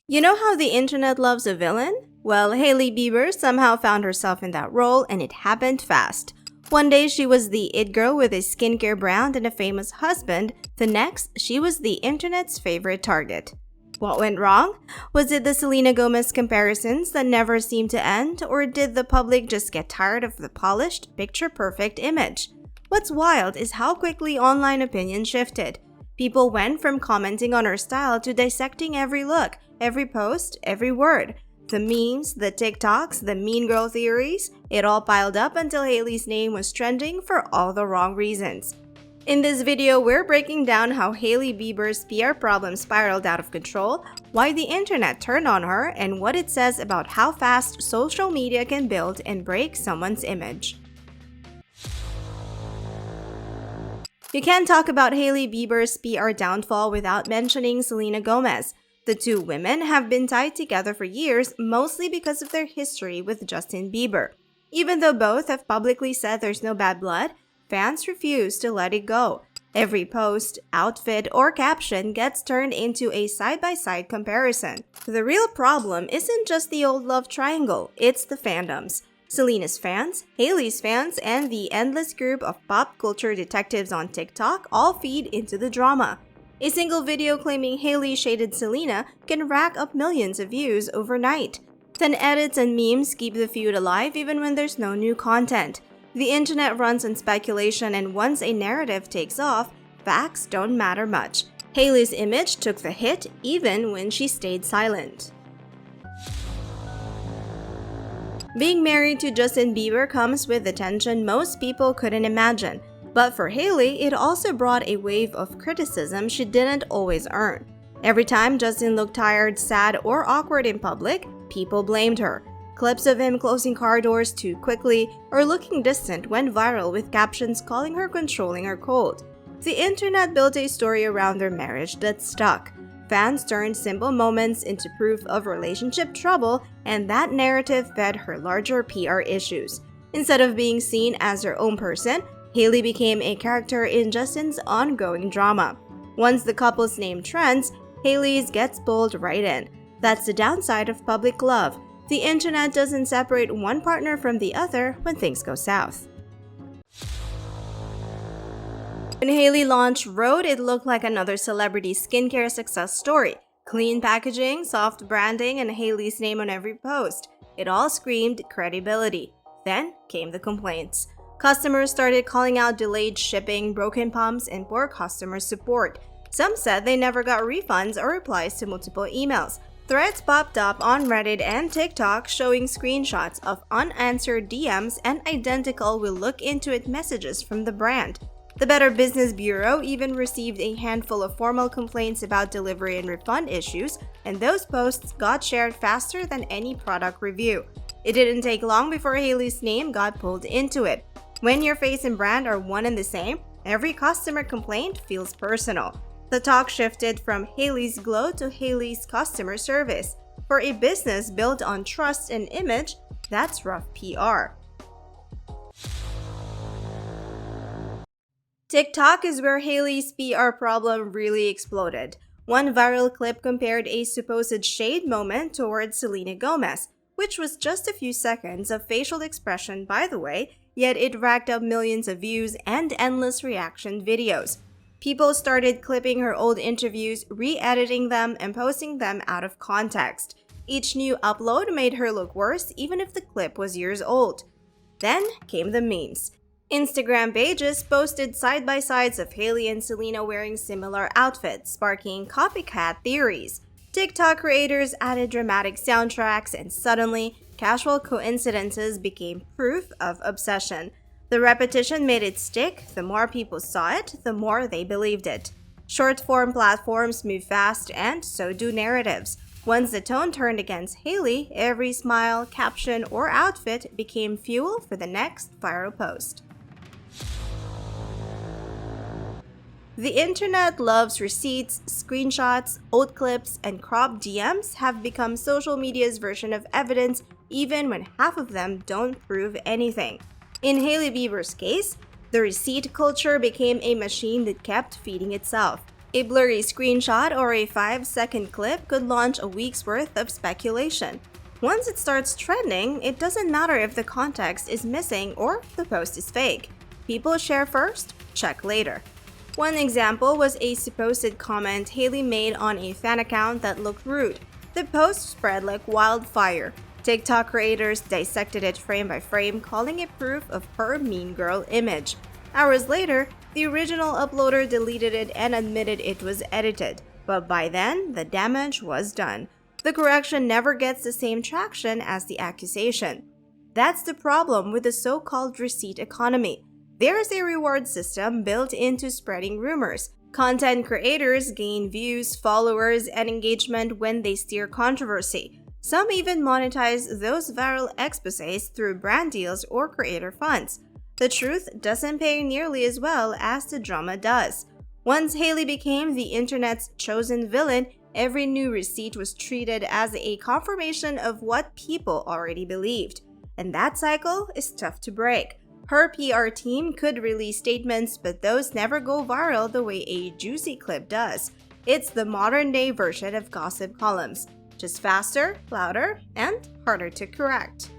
You know how the internet loves a villain? Well, Hailey Bieber somehow found herself in that role, and it happened fast. One day she was the it girl with a skincare brand and a famous husband. The next, she was the internet's favorite target. What went wrong? Was it the Selena Gomez comparisons that never seemed to end, or did the public just get tired of the polished, picture-perfect image? What's wild is how quickly online opinion shifted. People went from commenting on her style to dissecting every look, every post, every word. The memes, the TikToks, the mean girl theories, it all piled up until Hailey's name was trending for all the wrong reasons. In this video, we're breaking down how Hailey Bieber's PR problem spiraled out of control, why the internet turned on her, and what it says about how fast social media can build and break someone's image. You can't talk about Hailey Bieber's PR downfall without mentioning Selena Gomez. The two women have been tied together for years, mostly because of their history with Justin Bieber. Even though both have publicly said there's no bad blood, fans refuse to let it go. Every post, outfit, or caption gets turned into a side-by-side comparison. The real problem isn't just the old love triangle, it's the fandoms. Selena's fans, Hailey's fans, and the endless group of pop culture detectives on TikTok all feed into the drama. A single video claiming Hailey shaded Selena can rack up millions of views overnight. Then edits and memes keep the feud alive even when there's no new content. The internet runs on speculation, and once a narrative takes off, facts don't matter much. Hailey's image took the hit even when she stayed silent. Being married to Justin Bieber comes with attention most people couldn't imagine. But for Hailey, it also brought a wave of criticism she didn't always earn. Every time Justin looked tired, sad, or awkward in public, people blamed her. Clips of him closing car doors too quickly or looking distant went viral with captions calling her controlling or cold. The internet built a story around their marriage that stuck. Fans turned simple moments into proof of relationship trouble, and that narrative fed her larger PR issues. Instead of being seen as her own person, Hailey became a character in Justin's ongoing drama. Once the couple's name trends, Hailey's gets pulled right in. That's the downside of public love. The internet doesn't separate one partner from the other when things go south. When Hailey launched Rhode, it looked like another celebrity skincare success story. Clean packaging, soft branding, and Hailey's name on every post. It all screamed credibility. Then came the complaints. Customers started calling out delayed shipping, broken pumps, and poor customer support. Some said they never got refunds or replies to multiple emails. Threads popped up on Reddit and TikTok showing screenshots of unanswered DMs and identical "we'll look into it" messages from the brand. The Better Business Bureau even received a handful of formal complaints about delivery and refund issues, and those posts got shared faster than any product review. It didn't take long before Hailey's name got pulled into it. When your face and brand are one and the same, every customer complaint feels personal. The talk shifted from Hailey's glow to Hailey's customer service. For a business built on trust and image, that's rough PR. TikTok is where Hailey's PR problem really exploded. One viral clip compared a supposed shade moment towards Selena Gomez, which was just a few seconds of facial expression, by the way, yet it racked up millions of views and endless reaction videos. People started clipping her old interviews, re-editing them, and posting them out of context. Each new upload made her look worse, even if the clip was years old. Then came the memes. Instagram pages posted side-by-sides of Hailey and Selena wearing similar outfits, sparking copycat theories. TikTok creators added dramatic soundtracks, and suddenly, casual coincidences became proof of obsession. The repetition made it stick. The more people saw it, the more they believed it. Short-form platforms move fast, and so do narratives. Once the tone turned against Hailey, every smile, caption, or outfit became fuel for the next viral post. The internet loves receipts, screenshots, old clips, and cropped DMs have become social media's version of evidence, even when half of them don't prove anything. In Hailey Bieber's case, the receipt culture became a machine that kept feeding itself. A blurry screenshot or a 5-second clip could launch a week's worth of speculation. Once it starts trending, it doesn't matter if the context is missing or the post is fake. People share first, check later. One example was a supposed comment Hailey made on a fan account that looked rude. The post spread like wildfire. TikTok creators dissected it frame by frame, calling it proof of her mean girl image. Hours later, the original uploader deleted it and admitted it was edited. But by then, the damage was done. The correction never gets the same traction as the accusation. That's the problem with the so-called receipt economy. There's a reward system built into spreading rumors. Content creators gain views, followers, and engagement when they steer controversy. Some even monetize those viral exposés through brand deals or creator funds. The truth doesn't pay nearly as well as the drama does. Once Hailey became the internet's chosen villain, every new receipt was treated as a confirmation of what people already believed. And that cycle is tough to break. Her PR team could release statements, but those never go viral the way a juicy clip does. It's the modern-day version of gossip columns, just faster, louder, and harder to correct.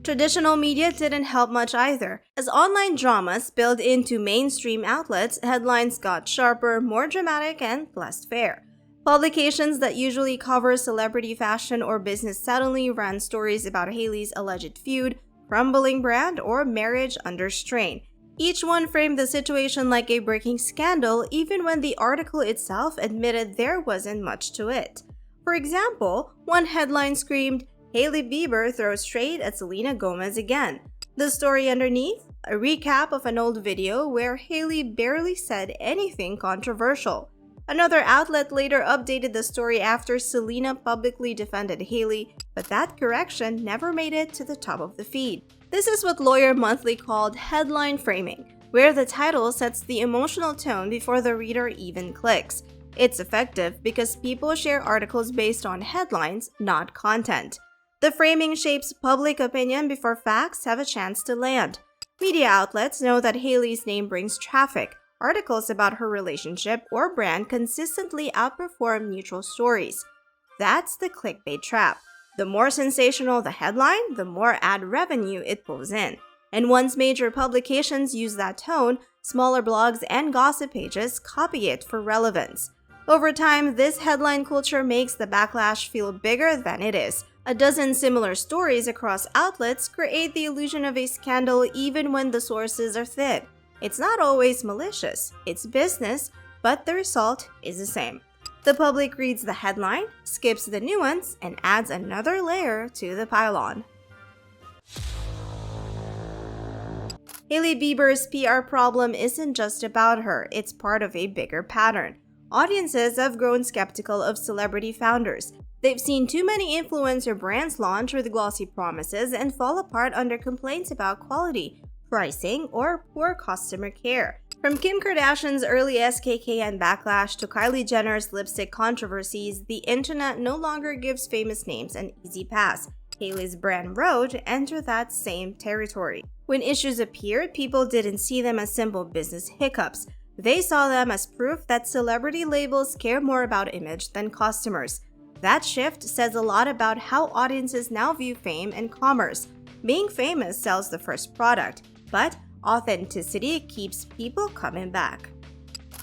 Traditional media didn't help much either. As online dramas spilled into mainstream outlets, headlines got sharper, more dramatic, and less fair. Publications that usually cover celebrity fashion or business suddenly ran stories about Hailey's alleged feud, crumbling brand, or marriage under strain. Each one framed the situation like a breaking scandal, even when the article itself admitted there wasn't much to it. For example, one headline screamed, "Hailey Bieber throws shade at Selena Gomez again." The story underneath? A recap of an old video where Hailey barely said anything controversial. Another outlet later updated the story after Selena publicly defended Hailey, but that correction never made it to the top of the feed. This is what Lawyer Monthly called headline framing, where the title sets the emotional tone before the reader even clicks. It's effective because people share articles based on headlines, not content. The framing shapes public opinion before facts have a chance to land. Media outlets know that Hailey's name brings traffic. Articles about her relationship or brand consistently outperform neutral stories. That's the clickbait trap. The more sensational the headline, the more ad revenue it pulls in. And once major publications use that tone, smaller blogs and gossip pages copy it for relevance. Over time, this headline culture makes the backlash feel bigger than it is. A dozen similar stories across outlets create the illusion of a scandal even when the sources are thin. It's not always malicious, it's business, but the result is the same. The public reads the headline, skips the nuance, and adds another layer to the pile-on. Hailey Bieber's PR problem isn't just about her, it's part of a bigger pattern. Audiences have grown skeptical of celebrity founders. They've seen too many influencer brands launch with glossy promises and fall apart under complaints about quality, pricing, or poor customer care. From Kim Kardashian's early SKKN backlash to Kylie Jenner's lipstick controversies, the internet no longer gives famous names an easy pass. Hailey's brand Rhode entered that same territory. When issues appeared, people didn't see them as simple business hiccups. They saw them as proof that celebrity labels care more about image than customers. That shift says a lot about how audiences now view fame and commerce. Being famous sells the first product, but authenticity keeps people coming back.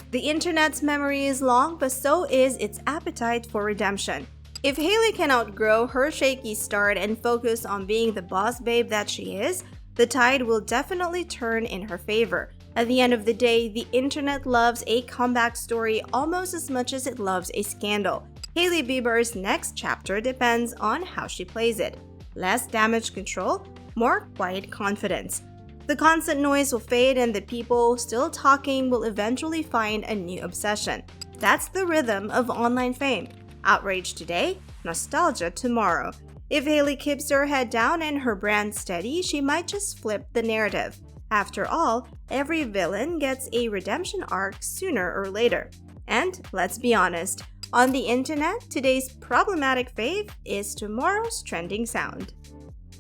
The internet's memory is long, but so is its appetite for redemption. If Hailey can outgrow her shaky start and focus on being the boss babe that she is, the tide will definitely turn in her favor. At the end of the day, the internet loves a comeback story almost as much as it loves a scandal. Hailey Bieber's next chapter depends on how she plays it. Less damage control, more quiet confidence. The constant noise will fade and the people still talking will eventually find a new obsession. That's the rhythm of online fame. Outrage today, nostalgia tomorrow. If Hailey keeps her head down and her brand steady, she might just flip the narrative. After all, every villain gets a redemption arc sooner or later. And let's be honest, on the internet, today's problematic fave is tomorrow's trending sound.